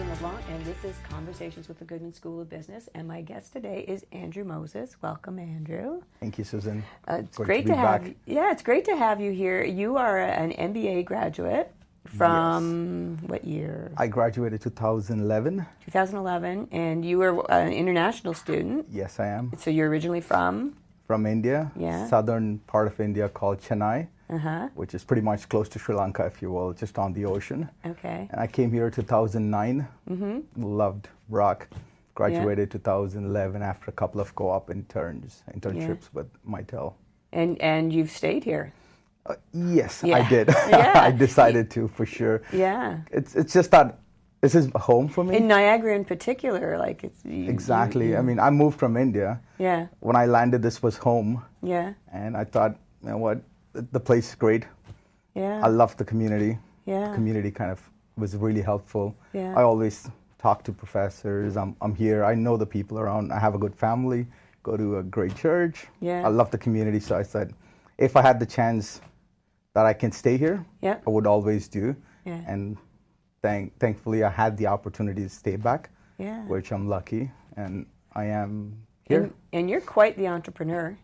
LeBlanc, and this is Conversations with the Goodman School of Business. And my guest today is Andrew Moses. Welcome, Andrew. Thank you, Susan. It's great to have you. Yeah, it's great to have you here. You are an MBA graduate from what year? I graduated 2011. 2011, and you were an international student. Yes, I am. So you're originally from? From India, southern part of India called Chennai, which is pretty much close to Sri Lanka, if you will, just on the ocean. Okay. And I came here in 2009, loved Brock, graduated 2011 after a couple of co-op internships with Mitel. And you've stayed here? Yes, I did. I decided to, for sure. Yeah. It's just that this is home for me. In Niagara in particular, like it's... Exactly. I mean, I moved from India. Yeah. When I landed, this was home. Yeah. And I thought, you know what, the place is great. Yeah. I love the community. Yeah. The community kind of was really helpful. Yeah. I always talk to professors. I'm here. I know the people around. I have a good family. Go to a great church. Yeah. I love the community. So I said, if I had the chance that I can stay here, I would always do. Yeah. And thankfully, I had the opportunity to stay back, yeah. which I'm lucky, and I am here. And you're quite the entrepreneur.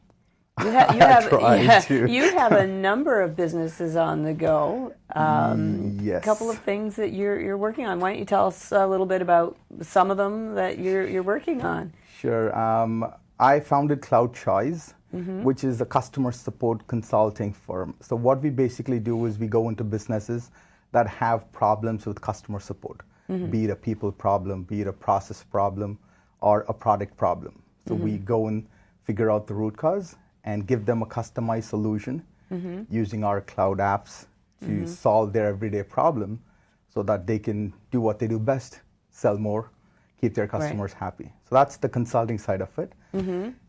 You have a number of businesses on the go. Yes. A couple of things that you're working on. Why don't you tell us a little bit about some of them that you're working on? Sure. I founded Cloud Choice, which is a customer support consulting firm. So what we basically do is we go into businesses that have problems with customer support, be it a people problem, be it a process problem, or a product problem. So we go and figure out the root cause and give them a customized solution using our cloud apps to solve their everyday problem so that they can do what they do best, sell more, keep their customers happy. So that's the consulting side of it.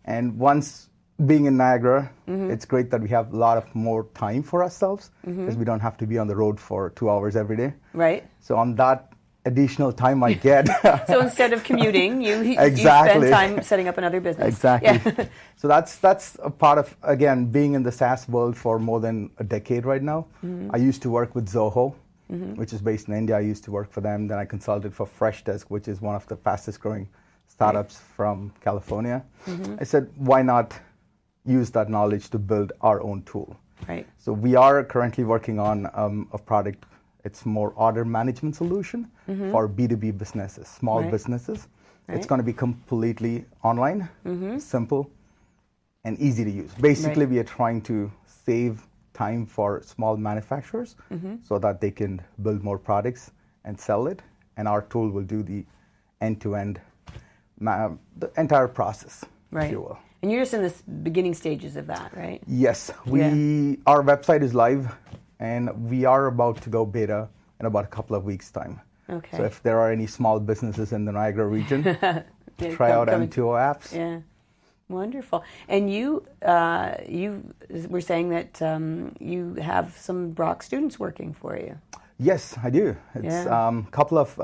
And once being in Niagara, it's great that we have a lot of more time for ourselves because we don't have to be on the road for 2 hours every day. Right. So on that additional time I get. So instead of commuting, you exactly. spend time setting up another business. Exactly. Yeah. So that's a part of, again, being in the SaaS world for more than a decade right now. I used to work with Zoho, which is based in India. I used to work for them. Then I consulted for Freshdesk, which is one of the fastest growing startups from California. I said, why not use that knowledge to build our own tool? Right. So we are currently working on a product. It's more order management solution for B2B businesses, small businesses. Right. It's going to be completely online, simple, and easy to use. Basically, we are trying to save time for small manufacturers so that they can build more products and sell it. And our tool will do the end-to-end, the entire process, if you will. And you're just in the beginning stages of that, right? Yes. Our website is live. And we are about to go beta in about a couple of weeks' time. Okay. So if there are any small businesses in the Niagara region, try out M2O apps. Yeah, wonderful. And you were saying that you have some Brock students working for you. Yes, I do. It's a couple of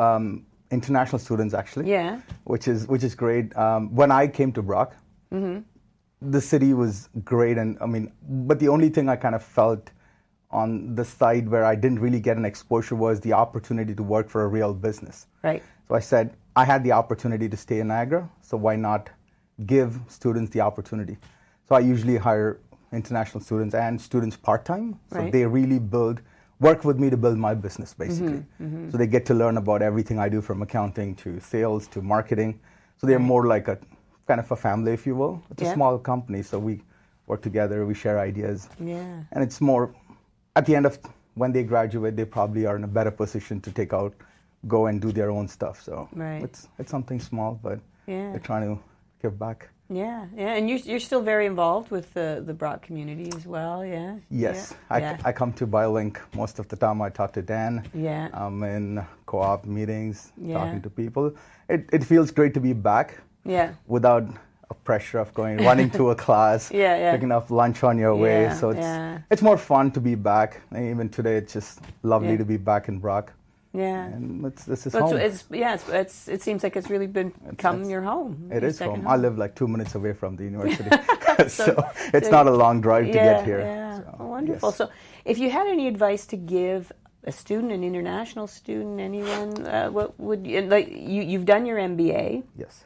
international students actually. Yeah. Which is great. When I came to Brock, the city was great, and but the only thing I kind of felt on the side where I didn't really get an exposure was the opportunity to work for a real business. Right. So I said, I had the opportunity to stay in Niagara, so why not give students the opportunity? So I usually hire international students and students part-time, so they really work with me to build my business, basically. So they get to learn about everything I do, from accounting to sales to marketing. So they're more like a kind of a family, if you will. It's a small company, so we work together, we share ideas. Yeah. And it's more, at the end of when they graduate, they probably are in a better position to go and do their own stuff. So it's something small, but they're trying to give back. Yeah, and you're still very involved with the Brock community as well, yeah? Yes, I come to BioLink most of the time. I talk to Dan. Yeah. I'm in co-op meetings, talking to people. It feels great to be back. Yeah. Without a pressure of running to a class, picking up lunch on your way. So it's more fun to be back. And even today, it's just lovely to be back in Brock. Yeah. And this is home. It seems like it's really become your home. It is home. I live like 2 minutes away from the university. so it's not a long drive to get here. Yeah. So, wonderful. Yes. So if you had any advice to give a student, an international student, anyone, what would you, like? You've done your MBA. Yes.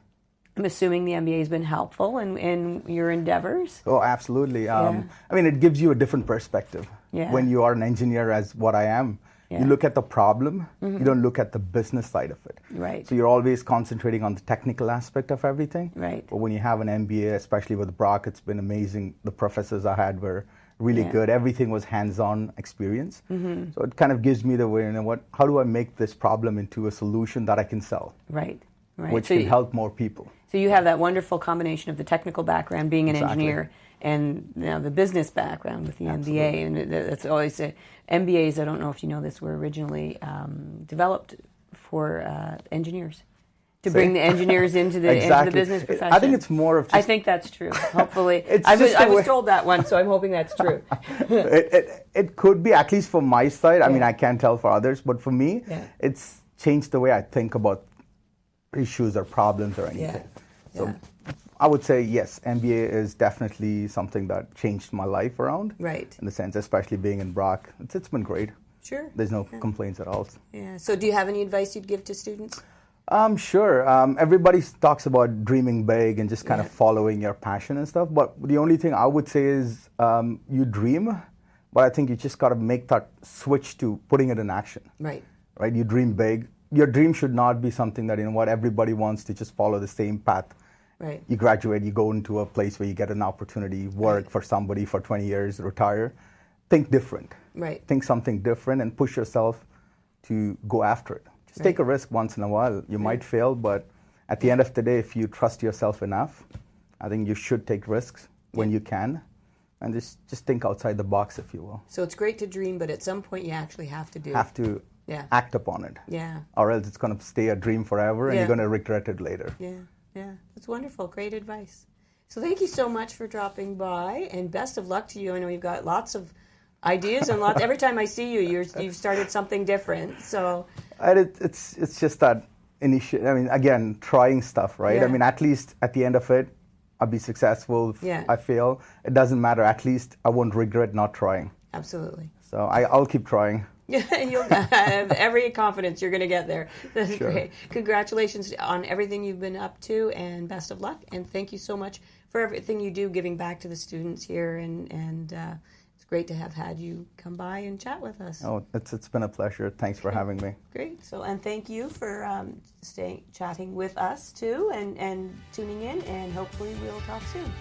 I'm assuming the MBA has been helpful in your endeavors. Oh, absolutely. I mean, it gives you a different perspective. Yeah. When you are an engineer, as what I am, Yeah. you look at the problem, you don't look at the business side of it. Right. So you're always concentrating on the technical aspect of everything. Right. But when you have an MBA, especially with Brock, it's been amazing. The professors I had were really Yeah. good. Everything was hands-on experience. So it kind of gives me the way, how do I make this problem into a solution that I can sell, Right. Right. which So can you- help more people. So you have that wonderful combination of the technical background, being an Exactly. engineer, and now the business background with the Absolutely. MBA. And that's always MBAs. I don't know if you know this, were originally developed for engineers to bring the engineers into the business profession. I think it's more of just, I think that's true. Hopefully, It's I was, just the I was way- told that once, so I'm hoping that's true. it could be, at least from my side. I mean, Yeah. I can't tell for others, but for me, Yeah. it's changed the way I think about issues or problems or anything. So Yeah. I would say yes, MBA is definitely something that changed my life around. Right. In the sense, especially being in Brock, it's been great. Sure. There's no complaints at all. Yeah. So, do you have any advice you'd give to students? Sure. Everybody talks about dreaming big and just kind of Yeah. following your passion and stuff. But the only thing I would say is you dream, but I think you just got to make that switch to putting it in action. Right. Right? You dream big. Your dream should not be something that, everybody wants to just follow the same path. Right. You graduate, you go into a place where you get an opportunity, work for somebody for 20 years, retire. Think different. Right. Think something different and push yourself to go after it. Just take a risk once in a while. You might fail, but at the end of the day, if you trust yourself enough, I think you should take risks when you can, and just think outside the box, if you will. So it's great to dream, but at some point you actually have to do. Have to Yeah. act upon it, Yeah. or else it's going to stay a dream forever, and Yeah. you're going to regret it later. Yeah. Yeah. That's wonderful. Great advice. So thank you so much for dropping by, and best of luck to you. I know you've got lots of ideas and lots. Every time I see you, you've started something different. So And it's just that I mean, again, trying stuff, right? Yeah. I mean, at least at the end of it, I'll be successful. If Yeah. I fail, it doesn't matter. At least I won't regret not trying. absolutely. So I'll keep trying. Yeah, you'll have every confidence you're going to get there. That's Sure. great. Congratulations on everything you've been up to, and best of luck. And thank you so much for everything you do, giving back to the students here. And it's great to have had you come by and chat with us. Oh, it's been a pleasure. Thanks for having me. Great. So, and thank you for chatting with us too, and tuning in. And hopefully, we'll talk soon.